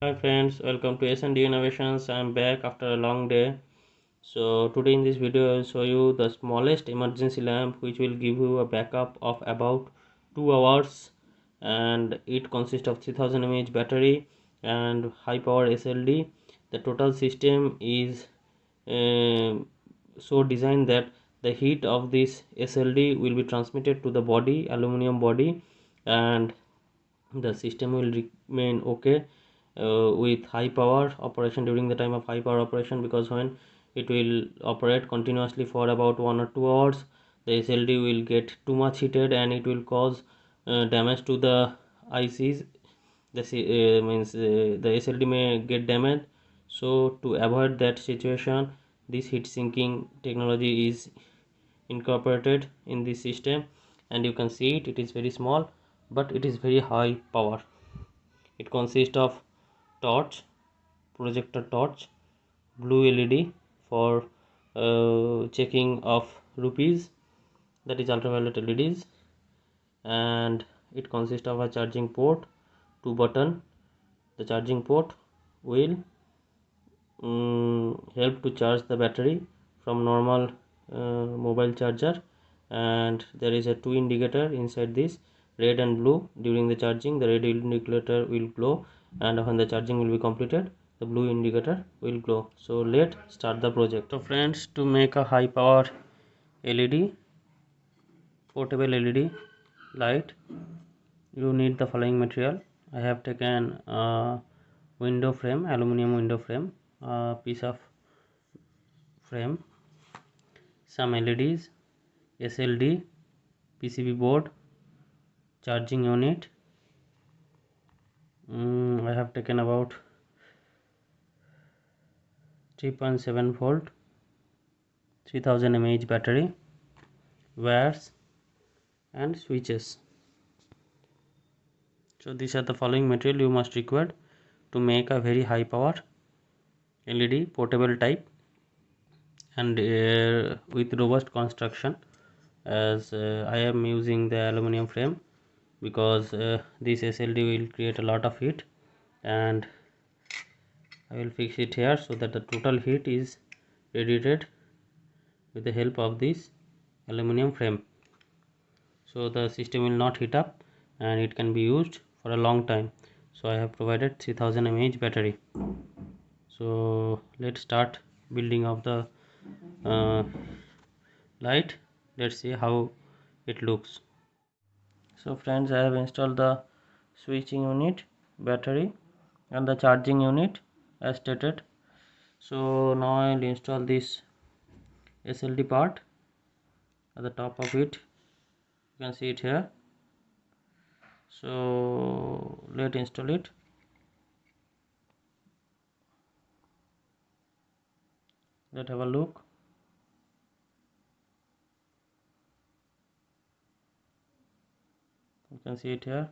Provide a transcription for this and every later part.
Hi friends, welcome to S&D Innovations. I'm back after a long day. So today in this video I'll show you the smallest emergency lamp which will give you a backup of about 2 hours, and it consists of 3000 mAh battery and high power SLD. The total system is so designed that the heat of this SLD will be transmitted to the body, aluminum body, and the system will remain okay with high power operation during the time of high power operation, because when it will operate continuously for about 1 or 2 hours, the SLD will get too much heated and it will cause damage to the ICs. The SLD may get damaged. So to avoid that situation, this heat sinking technology is incorporated in this system, and you can see it is very small but it is very high power. It consists of torch, projector torch, blue LED for checking of rupees, that is ultraviolet LEDs, and it consists of a charging port, 2 button. The charging port will help to charge the battery from normal mobile charger, and there is a 2 indicator inside this, red and blue. During the charging, the red indicator will glow, and when the charging will be completed, the blue indicator will glow. So let's start the project. So friends, to make a high power LED, portable LED light, you need the following material. I have taken a window frame, aluminum window frame, a piece of frame, some LEDs, SLD, PCB board, charging unit. I have taken about 3.7 volt 3000 mAh battery, wires and switches. So these are the following material you must require to make a very high power LED portable type, and with robust construction, as I am using the aluminum frame, because this SLD will create a lot of heat, and I will fix it here so that the total heat is radiated with the help of this aluminum frame, so the system will not heat up and it can be used for a long time. So I have provided 3000 mAh battery. So let's start building of the uh, light. Let's see how it looks. So friends, I have installed the switching unit, battery and the charging unit as stated. So now I will install this SLD part at the top of it. You can see it here. So let's install it. Let's have a look. You can see it here.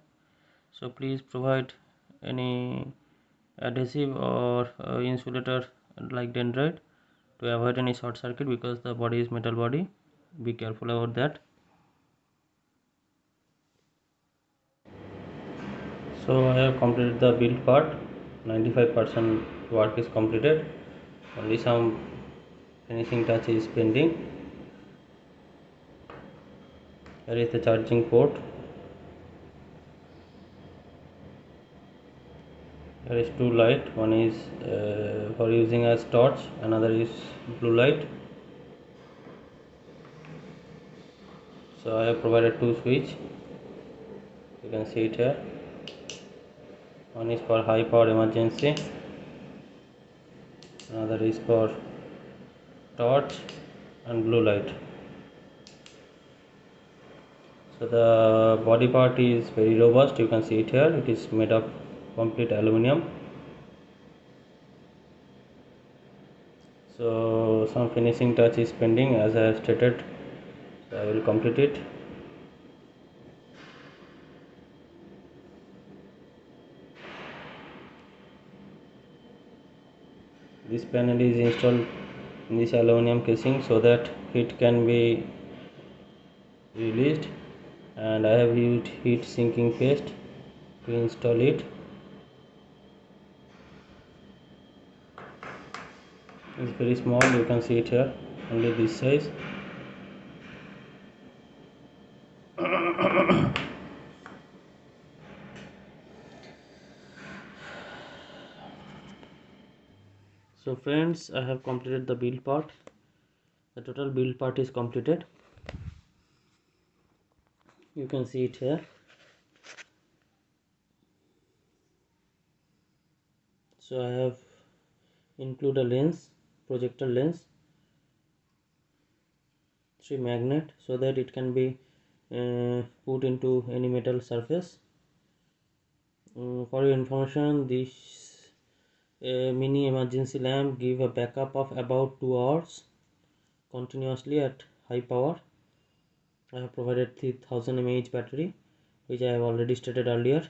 So please provide any adhesive or insulator like dendrite to avoid any short circuit, because the body is metal body. Be careful about that. So I have completed the build part. 95% work is completed. Only some finishing touch is pending. Here is the charging port. There is two light. One is for using as torch, another is blue light. So I have provided two switch. You can see it here. One is for high power emergency, another is for torch and blue light. So the body part is very robust. You can see it here. It is made of complete aluminum. So some finishing touch is pending, as I have stated. So I will complete it. This panel is installed in this aluminum casing so that heat can be released, and I have used heat sinking paste to install it. It's very small, you can see it here, only this size. So friends, I have completed the build part. The total build part is completed. You can see it here. So I have included a lens, projector lens, 3 magnet, so that it can be put into any metal surface. For your information, this mini emergency lamp give a backup of about 2 hours continuously at high power. I have provided 3000 mAh battery, which I have already stated earlier.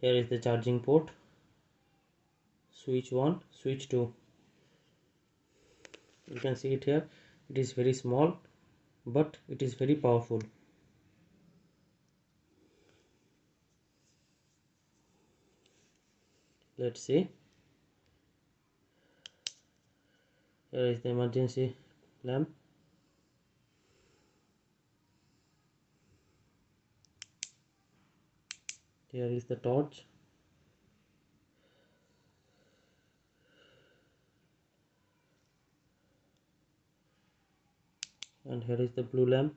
Here is the charging port, switch 1, switch 2. You can see it here. It is very small, but it is very powerful. Let's see. Here is the emergency lamp. Here is the torch. And here is the blue lamp.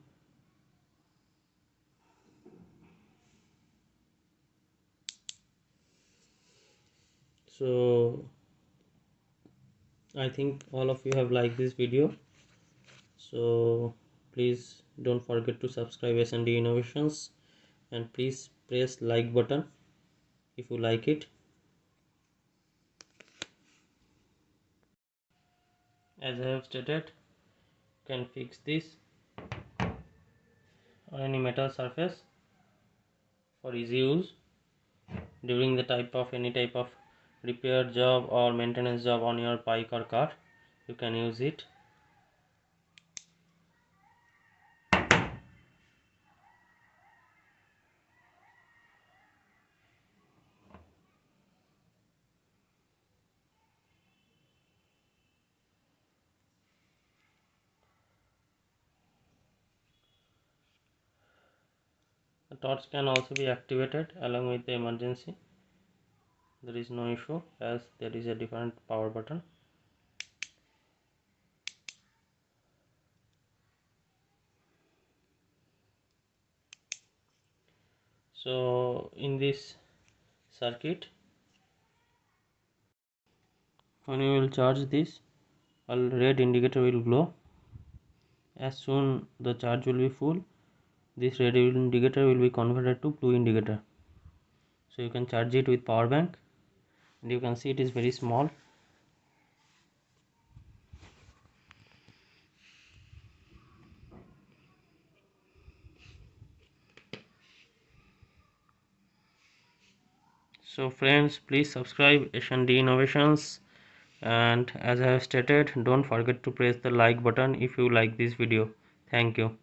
So I think all of you have liked this video. So please don't forget to subscribe S&D Innovations, and please press like button if you like it. As I have stated, you can fix this on any metal surface for easy use during the any type of repair job or maintenance job on your bike or car. You can use it. The torch can also be activated along with the emergency. There is no issue, as there is a different power button. So in this circuit, when you will charge this, a red indicator will glow. As soon the charge will be full, this red indicator will be converted to blue indicator. So you can charge it with power bank, and you can see it is very small. So friends, please subscribe S&D Innovations, and as I have stated, don't forget to press the like button if you like this video. Thank you.